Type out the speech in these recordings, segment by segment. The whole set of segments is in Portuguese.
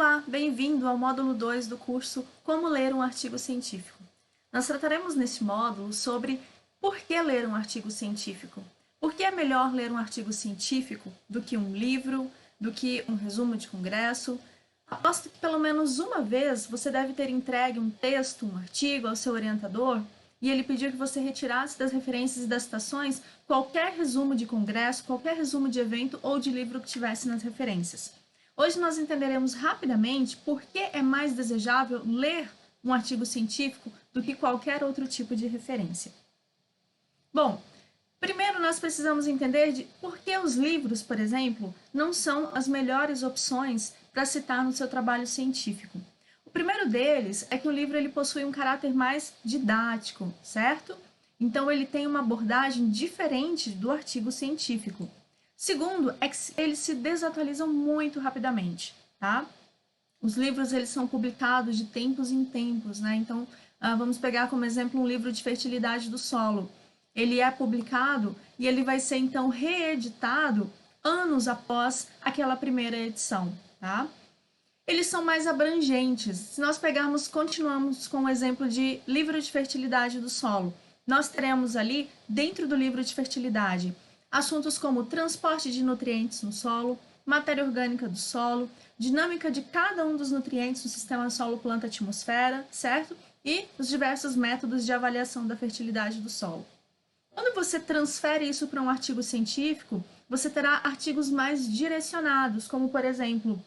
Olá, bem-vindo ao módulo 2 do curso Como Ler um Artigo Científico. Nós trataremos neste módulo sobre por que ler um artigo científico. Por que é melhor ler um artigo científico do que um livro, do que um resumo de congresso? Aposto que pelo menos uma vez você deve ter entregue um texto, um artigo ao seu orientador e ele pediu que você retirasse das referências e das citações qualquer resumo de congresso, qualquer resumo de evento ou de livro que tivesse nas referências. Hoje nós entenderemos rapidamente por que é mais desejável ler um artigo científico do que qualquer outro tipo de referência. Bom, primeiro nós precisamos entender de por que os livros, por exemplo, não são as melhores opções para citar no seu trabalho científico. O primeiro deles é que o livro ele possui um caráter mais didático, certo? Então ele tem uma abordagem diferente do artigo científico. Segundo, é que eles se desatualizam muito rapidamente, tá? Os livros, eles são publicados de tempos em tempos, né? Então, vamos pegar como exemplo um livro de fertilidade do solo. Ele é publicado e ele vai ser, então, reeditado anos após aquela primeira edição, tá? Eles são mais abrangentes. Se nós continuamos com o exemplo de livro de fertilidade do solo, nós teremos ali, dentro do livro de fertilidade, assuntos como transporte de nutrientes no solo, matéria orgânica do solo, dinâmica de cada um dos nutrientes no sistema solo-planta-atmosfera, certo? E os diversos métodos de avaliação da fertilidade do solo. Quando você transfere isso para um artigo científico, você terá artigos mais direcionados, como, por exemplo,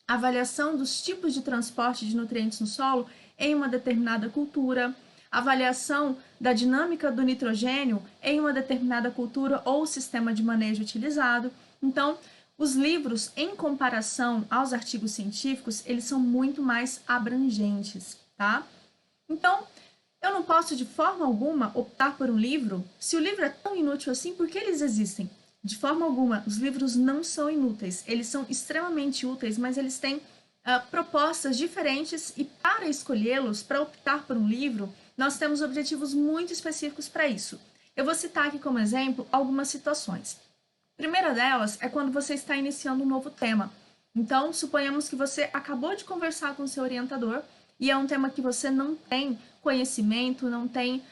avaliação dos tipos de transporte de nutrientes no solo em uma determinada cultura, avaliação da dinâmica do nitrogênio em uma determinada cultura ou sistema de manejo utilizado. Então, os livros, em comparação aos artigos científicos, eles são muito mais abrangentes, tá? Então, eu não posso, de forma alguma, optar por um livro. Se o livro é tão inútil assim, por que eles existem? De forma alguma, os livros não são inúteis. Eles são extremamente úteis, mas eles têm propostas diferentes e para escolhê-los, para optar por um livro, nós temos objetivos muito específicos para isso. Eu vou citar aqui como exemplo algumas situações. A primeira delas é quando você está iniciando um novo tema. Então, suponhamos que você acabou de conversar com o seu orientador e é um tema que você não tem conhecimento, não tem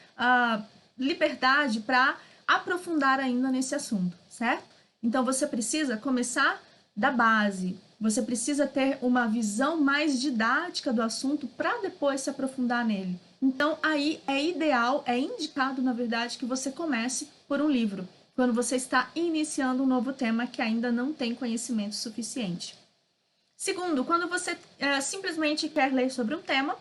liberdade para aprofundar ainda nesse assunto, certo? Então, você precisa começar da base, você precisa ter uma visão mais didática do assunto para depois se aprofundar nele. Então, aí é ideal, é indicado, na verdade, que você comece por um livro, quando você está iniciando um novo tema que ainda não tem conhecimento suficiente. Segundo, quando você simplesmente quer ler sobre um tema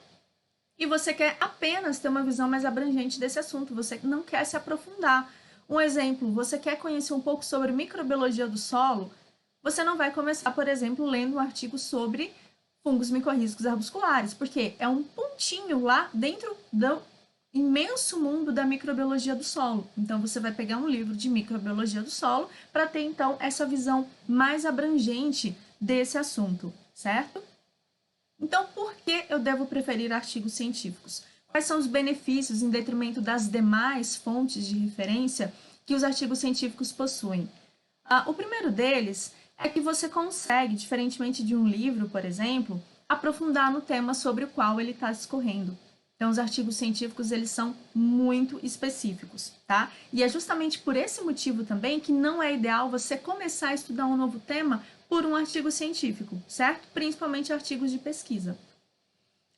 e você quer apenas ter uma visão mais abrangente desse assunto, você não quer se aprofundar. Um exemplo, você quer conhecer um pouco sobre microbiologia do solo, você não vai começar, por exemplo, lendo um artigo sobre fungos micorrízicos arbusculares, porque é um pontinho lá dentro do imenso mundo da microbiologia do solo. Então, você vai pegar um livro de microbiologia do solo para ter, então, essa visão mais abrangente desse assunto, certo? Então, por que eu devo preferir artigos científicos? Quais são os benefícios em detrimento das demais fontes de referência que os artigos científicos possuem? O primeiro deles é que você consegue, diferentemente de um livro, por exemplo, aprofundar no tema sobre o qual ele está discorrendo. Então, os artigos científicos, eles são muito específicos, tá? E é justamente por esse motivo também que não é ideal você começar a estudar um novo tema por um artigo científico, certo? Principalmente artigos de pesquisa.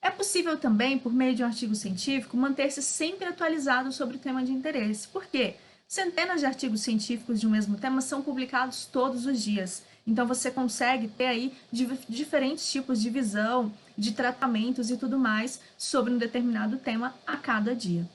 É possível também, por meio de um artigo científico, manter-se sempre atualizado sobre o tema de interesse. Por quê? Centenas de artigos científicos de um mesmo tema são publicados todos os dias. Então, você consegue ter aí diferentes tipos de visão, de tratamentos e tudo mais sobre um determinado tema a cada dia.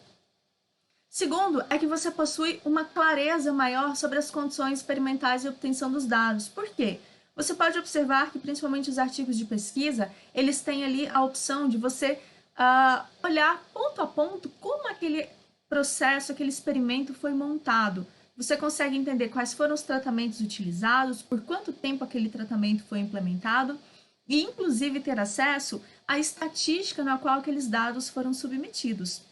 Segundo, é que você possui uma clareza maior sobre as condições experimentais e obtenção dos dados. Por quê? Você pode observar que, principalmente os artigos de pesquisa, eles têm ali a opção de você olhar ponto a ponto como aquele processo, aquele experimento foi montado. Você consegue entender quais foram os tratamentos utilizados, por quanto tempo aquele tratamento foi implementado e, inclusive, ter acesso à estatística na qual aqueles dados foram submetidos.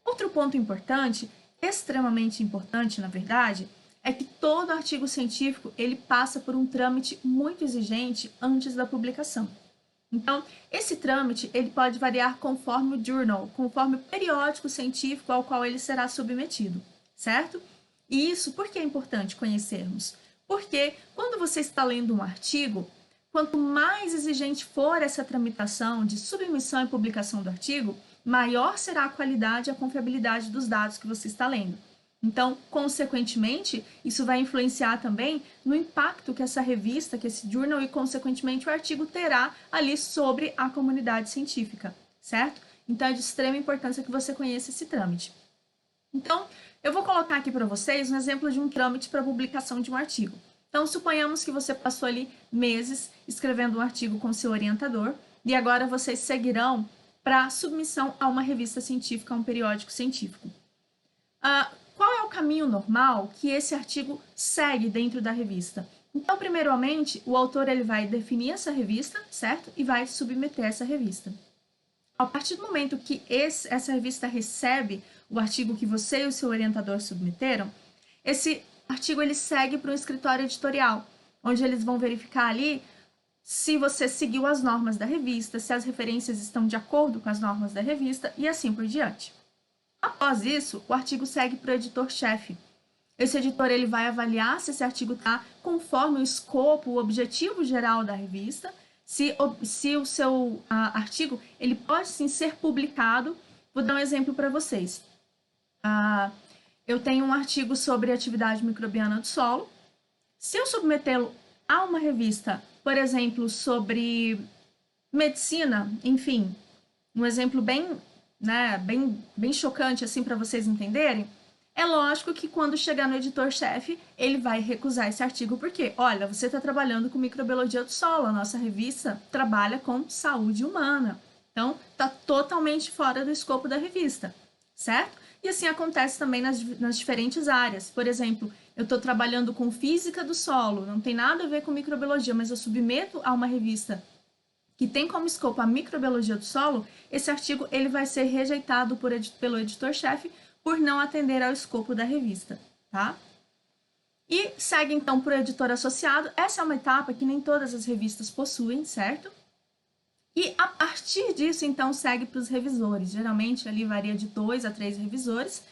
Outro ponto importante, extremamente importante, na verdade, é que todo artigo científico ele passa por um trâmite muito exigente antes da publicação. Então, esse trâmite ele pode variar conforme o journal, conforme o periódico científico ao qual ele será submetido, certo? E isso por que é importante conhecermos? Porque quando você está lendo um artigo, quanto mais exigente for essa tramitação de submissão e publicação do artigo, maior será a qualidade e a confiabilidade dos dados que você está lendo. Então, consequentemente, isso vai influenciar também no impacto que essa revista, que esse journal e, consequentemente, o artigo terá ali sobre a comunidade científica, certo? Então, é de extrema importância que você conheça esse trâmite. Então, eu vou colocar aqui para vocês um exemplo de um trâmite para publicação de um artigo. Então, suponhamos que você passou ali meses escrevendo um artigo com seu orientador e agora vocês seguirão para submissão a uma revista científica, a um periódico científico. Qual é o caminho normal que esse artigo segue dentro da revista? Então, primeiramente, o autor ele vai definir essa revista, certo? E vai submeter essa revista. A partir do momento que essa revista recebe o artigo que você e o seu orientador submeteram, esse artigo ele segue para um escritório editorial, onde eles vão verificar ali se você seguiu as normas da revista, se as referências estão de acordo com as normas da revista e assim por diante. Após isso, o artigo segue para o editor-chefe. Esse editor ele vai avaliar se esse artigo está conforme o escopo, o objetivo geral da revista, se o seu artigo ele pode sim ser publicado. Vou dar um exemplo para vocês. Eu tenho um artigo sobre atividade microbiana do solo. Se eu submetê-lo a uma revista, por exemplo, sobre medicina, enfim, um exemplo bem chocante assim para vocês entenderem, é lógico que quando chegar no editor-chefe, ele vai recusar esse artigo, porque, olha, você está trabalhando com microbiologia do solo, a nossa revista trabalha com saúde humana, então está totalmente fora do escopo da revista, certo? E assim acontece também nas diferentes áreas. Por exemplo, eu estou trabalhando com física do solo, não tem nada a ver com microbiologia, mas eu submeto a uma revista que tem como escopo a microbiologia do solo, esse artigo ele vai ser rejeitado pelo editor-chefe por não atender ao escopo da revista, tá? E segue então para o editor associado. Essa é uma etapa que nem todas as revistas possuem, certo? E a partir disso, então, segue para os revisores. Geralmente ali varia de 2 a 3 revisores.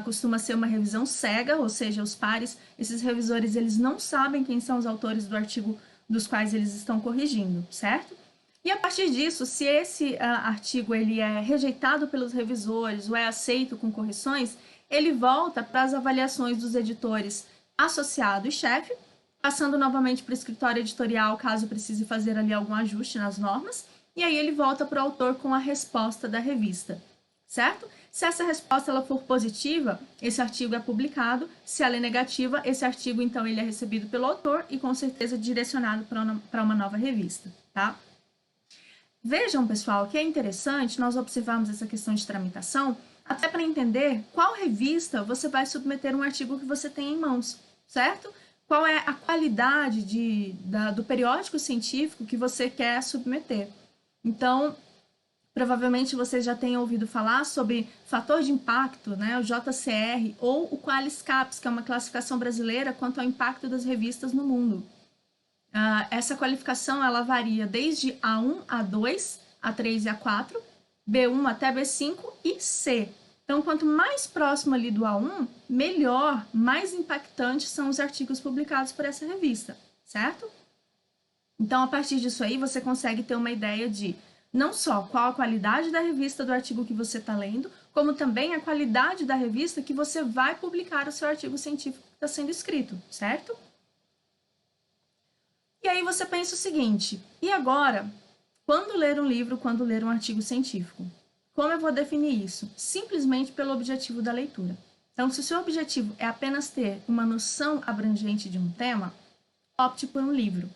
Costuma ser uma revisão cega, ou seja, os pares, esses revisores, eles não sabem quem são os autores do artigo dos quais eles estão corrigindo, certo? E a partir disso, se esse artigo ele é rejeitado pelos revisores ou é aceito com correções, ele volta para as avaliações dos editores associado e chefe, passando novamente para o escritório editorial, caso precise fazer ali algum ajuste nas normas, e aí ele volta para o autor com a resposta da revista, certo? Se essa resposta ela for positiva, esse artigo é publicado. Se ela é negativa, esse artigo, então, ele é recebido pelo autor e, com certeza, direcionado para uma nova revista, tá? Vejam, pessoal, que é interessante nós observarmos essa questão de tramitação, até para entender qual revista você vai submeter um artigo que você tem em mãos, certo? Qual é a qualidade do periódico científico que você quer submeter. Então, provavelmente vocês já tenham ouvido falar sobre fator de impacto, né, o JCR, ou o Qualiscaps, que é uma classificação brasileira quanto ao impacto das revistas no mundo. Essa qualificação ela varia desde A1, A2, A3 e A4, B1 até B5 e C. Então, quanto mais próximo ali do A1, melhor, mais impactantes são os artigos publicados por essa revista, certo? Então, a partir disso aí, você consegue ter uma ideia de não só qual a qualidade da revista do artigo que você está lendo, como também a qualidade da revista que você vai publicar o seu artigo científico que está sendo escrito, certo? E aí você pensa o seguinte, e agora, quando ler um livro, quando ler um artigo científico? Como eu vou definir isso? Simplesmente pelo objetivo da leitura. Então, se o seu objetivo é apenas ter uma noção abrangente de um tema, opte por um livro.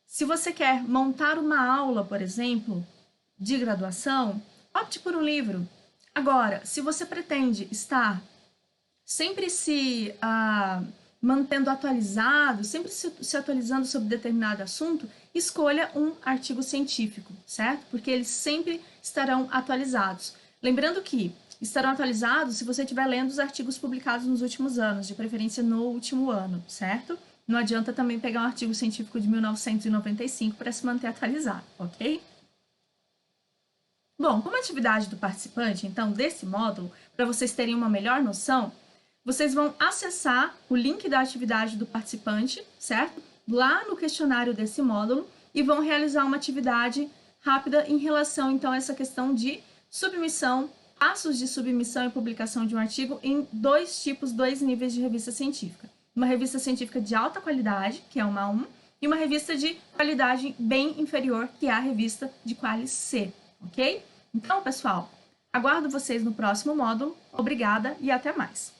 Se você quer montar uma aula, por exemplo, de graduação, opte por um livro. Agora, se você pretende estar sempre se mantendo atualizado, sempre se atualizando sobre determinado assunto, escolha um artigo científico, certo? Porque eles sempre estarão atualizados. Lembrando que estarão atualizados se você estiver lendo os artigos publicados nos últimos anos, de preferência no último ano, certo? Não adianta também pegar um artigo científico de 1995 para se manter atualizado, ok? Bom, como atividade do participante, então, desse módulo, para vocês terem uma melhor noção, vocês vão acessar o link da atividade do participante, certo? Lá no questionário desse módulo e vão realizar uma atividade rápida em relação, então, a essa questão de submissão, passos de submissão e publicação de um artigo em dois níveis de revista científica. Uma revista científica de alta qualidade, que é uma A1, e uma revista de qualidade bem inferior, que é a revista de Qualis C, ok? Então, pessoal, aguardo vocês no próximo módulo. Obrigada e até mais!